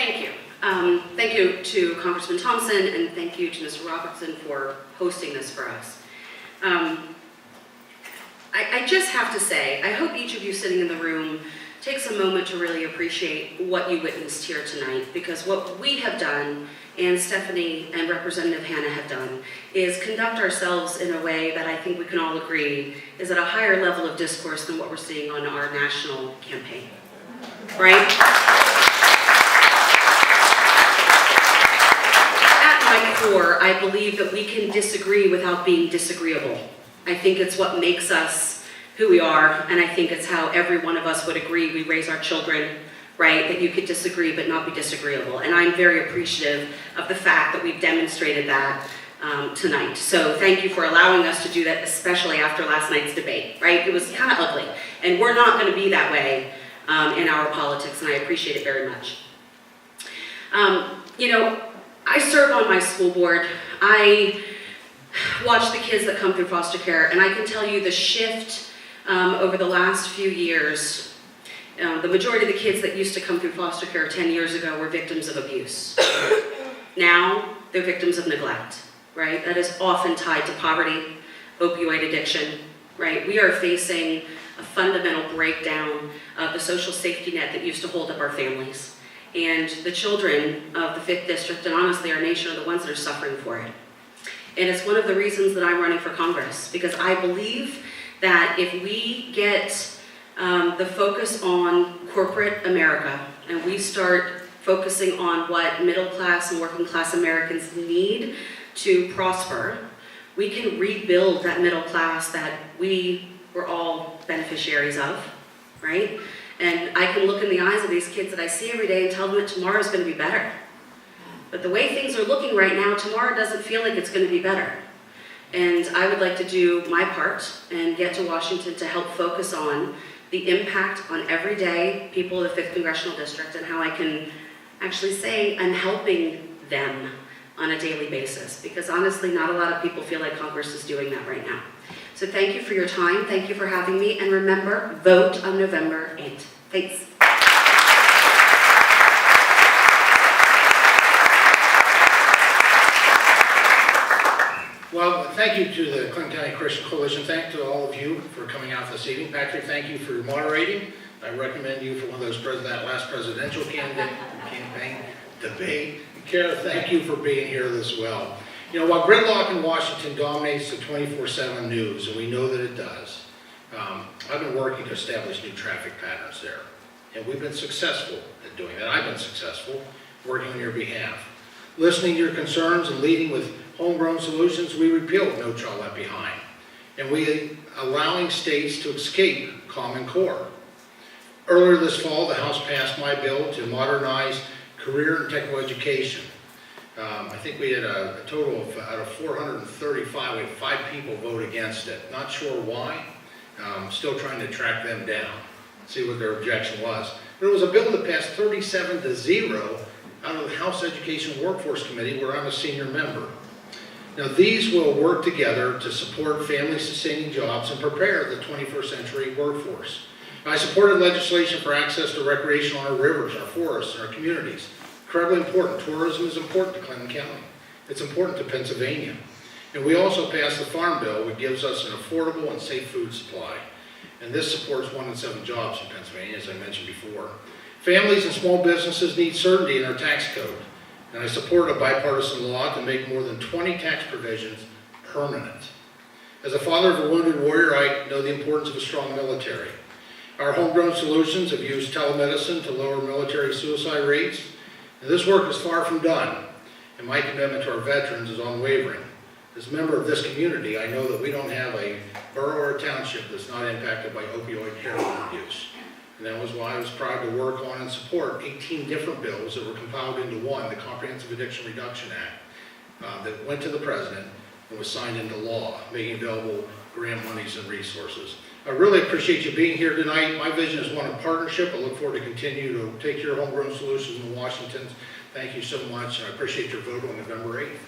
Thank you. Thank you to Congressman Thompson, and thank you to Mr. Robertson for hosting this for us. I just have to say, I hope each of you sitting in the room takes a moment to really appreciate what you witnessed here tonight, because what we have done, and Stephanie and Representative Hannah have done, is conduct ourselves in a way that I think we can all agree is at a higher level of discourse than what we're seeing on our national campaign, right? At my core, I believe that we can disagree without being disagreeable. I think it's what makes us who we are, and I think it's how every one of us would agree we raise our children, right? That you could disagree but not be disagreeable. And I'm very appreciative of the fact that we've demonstrated that tonight. So thank you for allowing us to do that, especially after last night's debate, right? It was kind of ugly, and we're not going to be that way in our politics, and I appreciate it very much. You know, I serve on my school board. I watch the kids that come through foster care, and I can tell you the shift over the last few years. The majority of the kids that used to come through foster care 10 years ago were victims of abuse. Now, they're victims of neglect, right? That is often tied to poverty, opioid addiction, right? We are facing a fundamental breakdown of the social safety net that used to hold up our families. And the children of the 5th District, and honestly our nation, are the ones that are suffering for it. And it's one of the reasons that I'm running for Congress, because I believe that if we get the focus on corporate America, and we start focusing on what middle class and working class Americans need to prosper, we can rebuild that middle class that we were all beneficiaries of, right? And I can look in the eyes of these kids that I see every day and tell them that tomorrow's going to be better. But the way things are looking right now, tomorrow doesn't feel like it's going to be better. And I would like to do my part and get to Washington to help focus on the impact on everyday people of the 5th Congressional District, and how I can actually say I'm helping them on a daily basis. Because honestly, not a lot of people feel like Congress is doing that right now. So thank you for your time, thank you for having me, and remember, vote on November 8th. Thanks. Well, thank you to the Clinton County Christian Coalition. Thank you to all of you for coming out this evening. Patrick, thank you for moderating. I recommend you for one of those that last presidential campaign debate. Kara, thank you for being here as well. You know, while gridlock in Washington dominates the 24/7 news, and we know that it does, I've been working to establish new traffic patterns there. And we've been successful at doing that. I've been successful working on your behalf. Listening to your concerns and leading with homegrown solutions, we repealed No Child Left Behind. And we allowing states to escape Common Core. Earlier this fall, the House passed my bill to modernize career and technical education. I think we had a total of, out of 435, we had 5 people vote against it. Not sure why. Still trying to track them down, see what their objection was. But it was a bill that passed 37-0 out of the House Education Workforce Committee, where I'm a senior member. Now, these will work together to support family-sustaining jobs and prepare the 21st century workforce. I supported legislation for access to recreation on our rivers, our forests, and our communities. Incredibly important. Tourism is important to Clinton County. It's important to Pennsylvania. And we also passed the Farm Bill, which gives us an affordable and safe food supply. And this supports 1 in 7 jobs in Pennsylvania, as I mentioned before. Families and small businesses need certainty in our tax code. And I support a bipartisan law to make more than 20 tax provisions permanent. As a father of a wounded warrior, I know the importance of a strong military. Our homegrown solutions have used telemedicine to lower military suicide rates. And this work is far from done, and my commitment to our veterans is unwavering. As a member of this community, I know that we don't have a borough or a township that's not impacted by opioid heroin use. And that was why I was proud to work on and support 18 different bills that were compiled into one, the Comprehensive Addiction Reduction Act, that went to the President and was signed into law, making available grant monies and resources. I really appreciate you being here tonight. My vision is one of partnership. I look forward to continue to take your homegrown solutions in Washington. Thank you so much, and I appreciate your vote on November 8th.